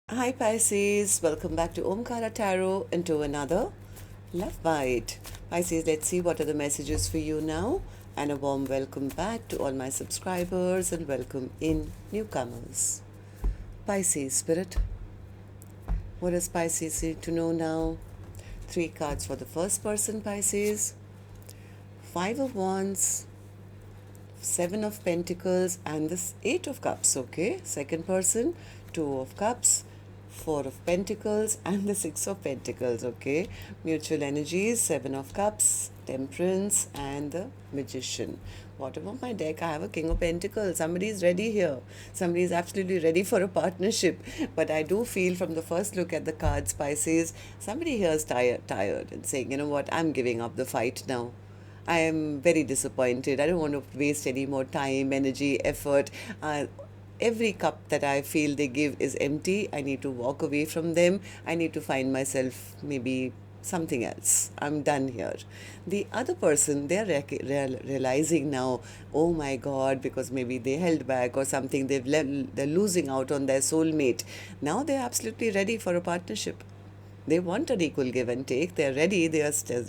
Hi Pisces, welcome back to Omkaratarot and to another Love Bite. Pisces, let's see what are the messages for you now, and a warm welcome back to all my subscribers and welcome in newcomers. Pisces Spirit, what does Pisces need to know now? 3 cards for the first person, Pisces. 5 of Wands, 7 of Pentacles and this 8 of Cups, okay? Second person, 2 of Cups, 4 of Pentacles and the 6 of Pentacles, okay? Mutual energies, 7 of Cups, Temperance and the Magician. What about my deck? I have a King of Pentacles. Somebody is ready here. Somebody is absolutely ready for a partnership. But I do feel from the first look at the cards, Pisces, somebody here is tired and saying, you know what, I'm giving up the fight now. I am very disappointed. I don't want to waste any more time, energy, effort. Every cup that I feel they give is empty. I need to walk away from them. I need to find myself maybe something else. I'm done here. The other person, they're realizing now, oh my God, because maybe they held back or something, they're losing out on their soulmate. Now they're absolutely ready for a partnership. They want an equal give and take. They're ready. They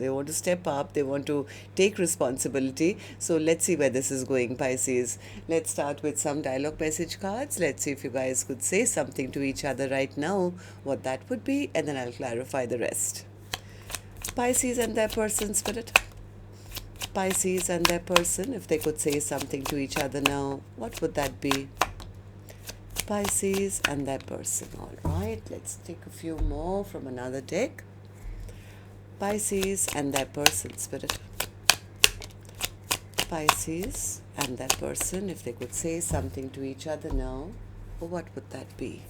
want to step up. They want to take responsibility. So let's see where this is going, Pisces. Let's start with some dialogue message cards. Let's see if you guys could say something to each other right now, what that would be, and then I'll clarify the rest. Pisces and their person, Spirit. Pisces and their person, if they could say something to each other now, what would that be? Pisces and their person. All right, let's take a few more from another deck. Pisces and their person, Spirit. Pisces and their person, if they could say something to each other now, what would that be?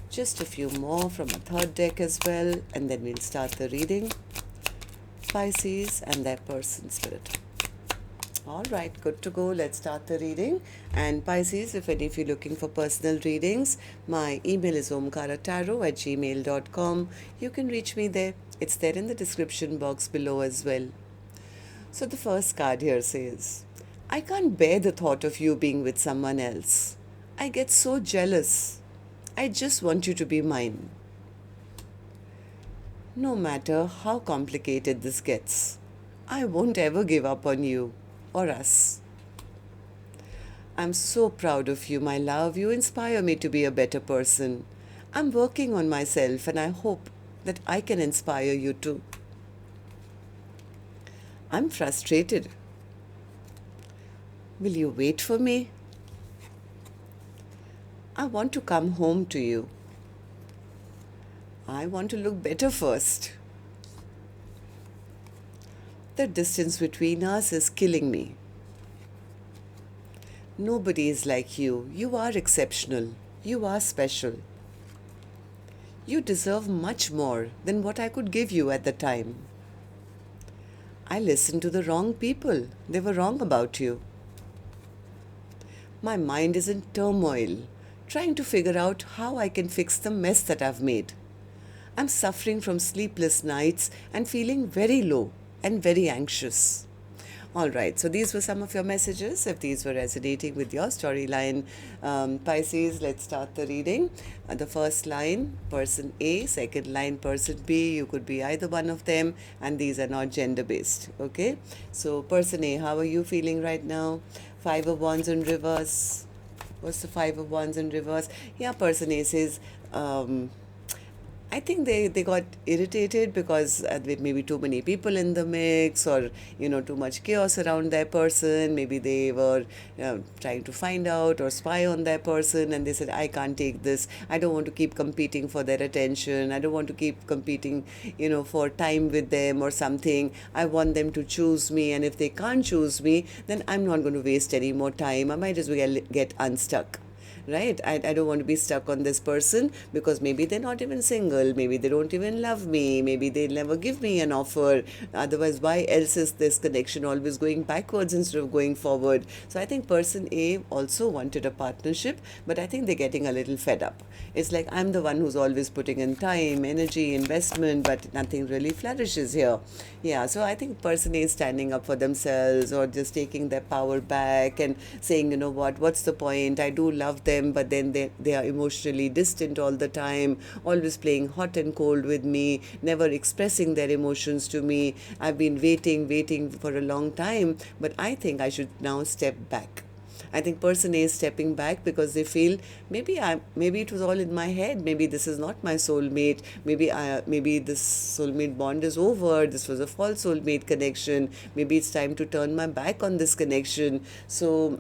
Just a few more from a third deck as well, and then we'll start the reading. Pisces and their person, Spirit. All right, good to go. Let's start the reading. And Pisces, if any of you are looking for personal readings, my email is omkaratarot@gmail.com. You can reach me there. It's there in the description box below as well. So the first card here says, I can't bear the thought of you being with someone else. I get so jealous. I just want you to be mine. No matter how complicated this gets, I won't ever give up on you or us. I'm so proud of you, my love. You inspire me to be a better person. I'm working on myself and I hope that I can inspire you too. I'm frustrated. Will you wait for me? I want to come home to you. I want to look better first. The distance between us is killing me. Nobody is like you. You are exceptional. You are special. You deserve much more than what I could give you at the time. I listened to the wrong people. They were wrong about you. My mind is in turmoil, trying to figure out how I can fix the mess that I've made. I'm suffering from sleepless nights and feeling very low and very anxious. All right, so these were some of your messages. If these were resonating with your storyline, Pisces, let's start the reading. The first line, person A, second line, person B. You could be either one of them, and these are not gender based. Okay, so person A, how are you feeling right now? 5 of Wands in reverse. What's the 5 of Wands in reverse? Yeah, person A says, I think they got irritated because there may be too many people in the mix, or too much chaos around their person. Maybe they were trying to find out or spy on their person, and they said, I can't take this. I don't want to keep competing for their attention. I don't want to keep competing for time with them or something. I want them to choose me, and if they can't choose me, then I'm not going to waste any more time. I might as well get unstuck. Right? I don't want to be stuck on this person because maybe they're not even single, maybe they don't even love me, maybe they'll never give me an offer. Otherwise, why else is this connection always going backwards instead of going forward? So I think person A also wanted a partnership, but I think they're getting a little fed up. It's like, I'm the one who's always putting in time, energy, investment, but nothing really flourishes here. Yeah, so I think person A is standing up for themselves or just taking their power back and saying, what's the point? I do love them. them, but then they are emotionally distant all the time, always playing hot and cold with me, never expressing their emotions to me. I've been waiting for a long time, but I think I should now step back. I think person A is stepping back because they feel maybe it was all in my head. Maybe this is not my soulmate. Maybe this soulmate bond is over. This was a false soulmate connection. Maybe it's time to turn my back on this connection. So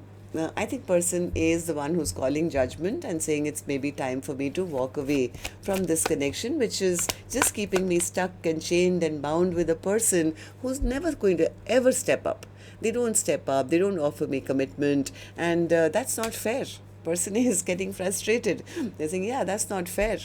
I think person A is the one who's calling judgment and saying it's maybe time for me to walk away from this connection, which is just keeping me stuck and chained and bound with a person who's never going to ever step up. They don't step up, they don't offer me commitment, and that's not fair. Person A is getting frustrated. They're saying, yeah, that's not fair.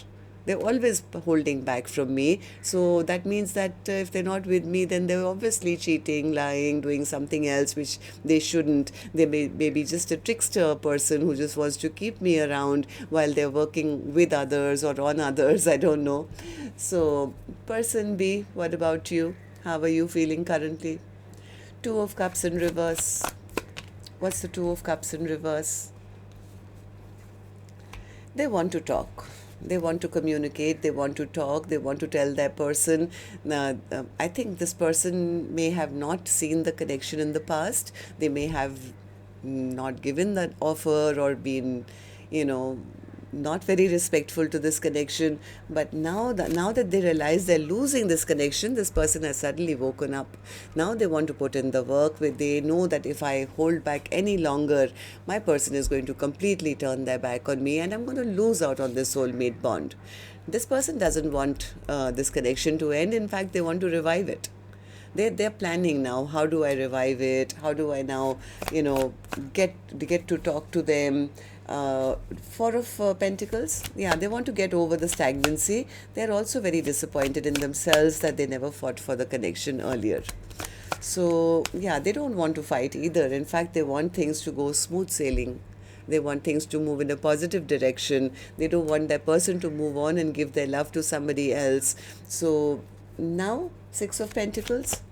They're always holding back from me. So that means that if they're not with me, then they're obviously cheating, lying, doing something else which they shouldn't. They may be just a trickster person who just wants to keep me around while they're working with others or on others. I don't know. So person B, what about you? How are you feeling currently? Two of Cups in reverse. What's the Two of Cups in reverse? They want to talk. They want to communicate. They want to talk. They want to tell their person. I think this person may have not seen the connection in the past. They may have not given that offer or been, not very respectful to this connection. But now that they realize they're losing this connection, this person has suddenly woken up. Now they want to put in the work. They know that if I hold back any longer, my person is going to completely turn their back on me and I'm going to lose out on this soulmate bond. This person doesn't want this connection to end. In fact, they want to revive it. They're planning now. How do I revive it? How do I now, get to talk to them? Four of Pentacles, yeah, they want to get over the stagnancy. They're also very disappointed in themselves that they never fought for the connection earlier. So yeah, they don't want to fight either. In fact, they want things to go smooth sailing. They want things to move in a positive direction. They don't want that person to move on and give their love to somebody else. So now, Six of Pentacles.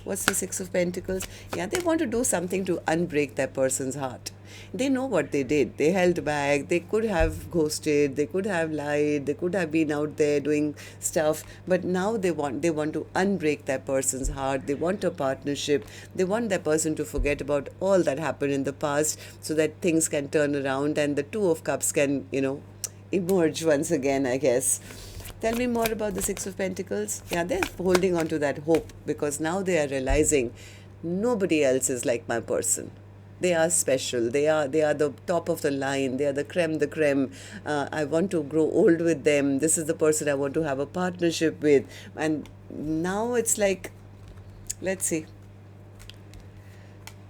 What's the Six of Pentacles? Yeah, they want to do something to unbreak that person's heart. They know what they did. They held back. They could have ghosted. They could have lied. They could have been out there doing stuff. But now they want to unbreak that person's heart. They want a partnership. They want that person to forget about all that happened in the past so that things can turn around and the Two of Cups can, emerge once again, I guess. Tell me more about the Six of Pentacles. Yeah, they're holding on to that hope because now they are realizing nobody else is like my person. They are special. They are the top of the line. They are the creme de creme. I want to grow old with them. This is the person I want to have a partnership with. And now it's like, let's see.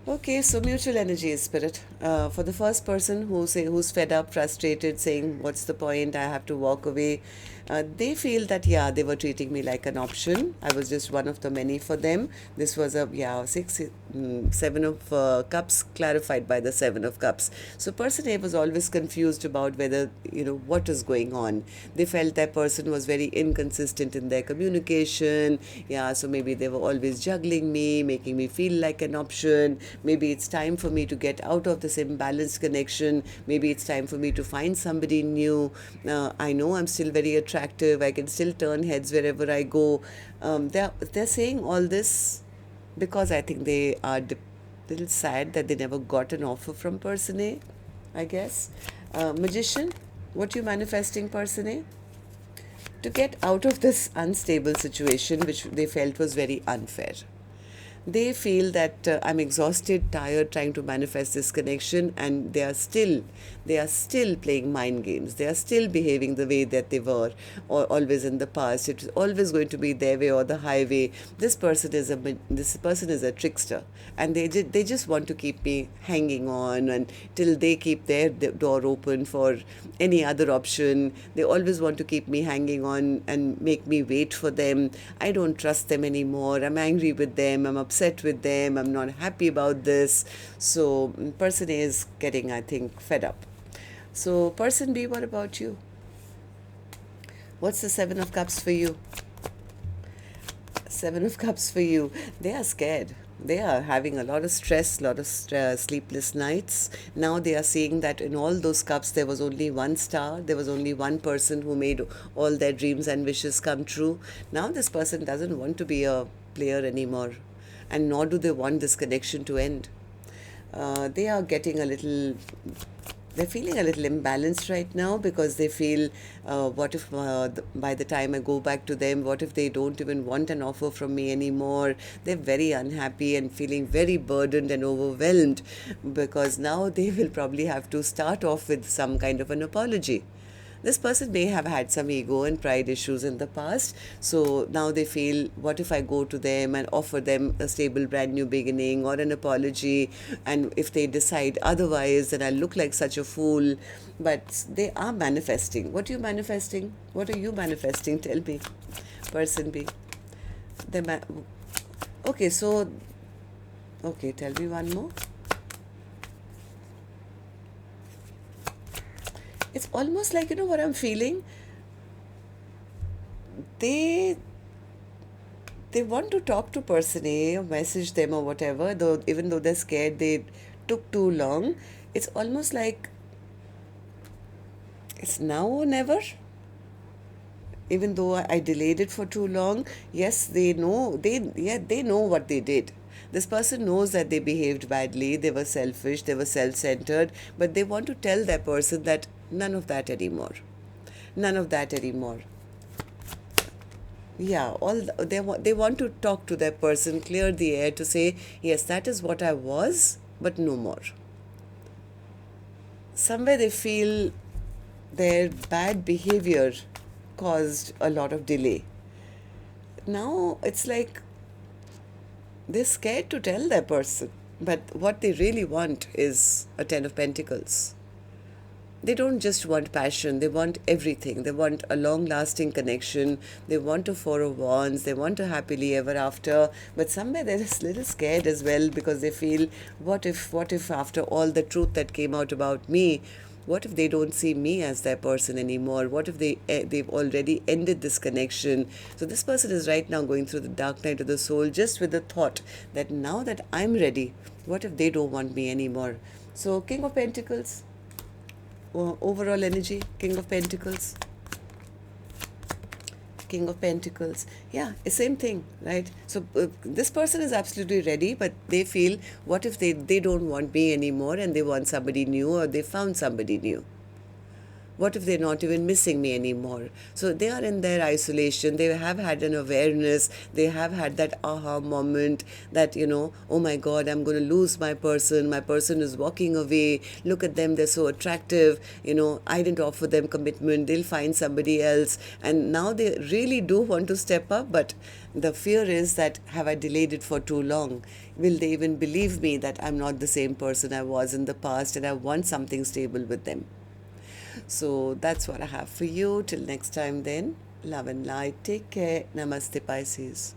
Okay, so mutual energy is spirit. For the first person who's fed up, frustrated, saying, what's the point? I have to walk away. They feel that, yeah, they were treating me like an option. I was just one of the many for them. This was Seven of Cups clarified by the Seven of Cups. So person A was always confused about whether, what is going on. They felt that person was very inconsistent in their communication. Yeah, so maybe they were always juggling me, making me feel like an option. Maybe it's time for me to get out of this imbalanced connection. Maybe it's time for me to find somebody new. I know I'm still very attractive. I can still turn heads wherever I go. They're saying all this because I think they are a little sad that they never got an offer from person A, I guess. Magician, what you manifesting, person A? To get out of this unstable situation which they felt was very unfair. They feel that I'm exhausted, tired, trying to manifest this connection, and they are still playing mind games. They are still behaving the way that they were always in the past. It's always going to be their way or the highway. This person is a trickster, and they just want to keep me hanging on until they keep their door open for any other option. They always want to keep me hanging on and make me wait for them. I don't trust them anymore. I'm angry with them. I'm upset with them. I'm not happy about this. So person A is getting, I think, fed up. So person B, what about you? What's the Seven of Cups for you? Seven of Cups for you. They are scared. They are having a lot of stress, lot of sleepless nights. Now they are seeing that in all those cups there was only one star, there was only one person who made all their dreams and wishes come true. Now this person doesn't want to be a player anymore, and nor do they want this connection to end. They are getting a little, they're feeling a little imbalanced right now, because they feel, what if by the time I go back to them, what if they don't even want an offer from me anymore? They're very unhappy and feeling very burdened and overwhelmed, because now they will probably have to start off with some kind of an apology. This person may have had some ego and pride issues in the past, so now they feel, what if I go to them and offer them a stable brand new beginning or an apology, and if they decide otherwise, then I look like such a fool. But they are manifesting. What are you manifesting? What are you manifesting? Tell me, person B. Okay, so, okay, tell me one more. It's almost like, you know what I'm feeling? They they want to talk to person A or message them or whatever, though even though they're scared they took too long. It's almost like it's now or never. Even though I delayed it for too long, yes, they know, they know what they did. This person knows that they behaved badly, they were selfish, they were self-centered, but they want to tell that person that none of that anymore. None of that anymore. Yeah, they want to talk to that person, clear the air, to say, yes, that is what I was, but no more. Somewhere they feel their bad behavior caused a lot of delay. Now it's like they're scared to tell that person, but what they really want is a Ten of Pentacles. They don't just want passion, they want everything. They want a long-lasting connection, they want a Four of Wands, they want a happily ever after, but somewhere they're just a little scared as well, because they feel, what if after all the truth that came out about me, what if they don't see me as their person anymore? What if they've already ended this connection? So this person is right now going through the dark night of the soul, just with the thought that now that I'm ready, what if they don't want me anymore? So King of Pentacles, overall energy, King of Pentacles. King of Pentacles. Yeah, it's same thing, right? So this person is absolutely ready, but they feel, what if they don't want me anymore and they want somebody new, or they found somebody new? What if they're not even missing me anymore? So they are in their isolation. They have had an awareness. They have had that aha moment that, oh my God, I'm going to lose my person. My person is walking away. Look at them. They're so attractive. I didn't offer them commitment. They'll find somebody else. And now they really do want to step up. But the fear is that, have I delayed it for too long? Will they even believe me that I'm not the same person I was in the past, and I want something stable with them? So that's what I have for you. Till next time then, love and light. Take care. Namaste, Pisces.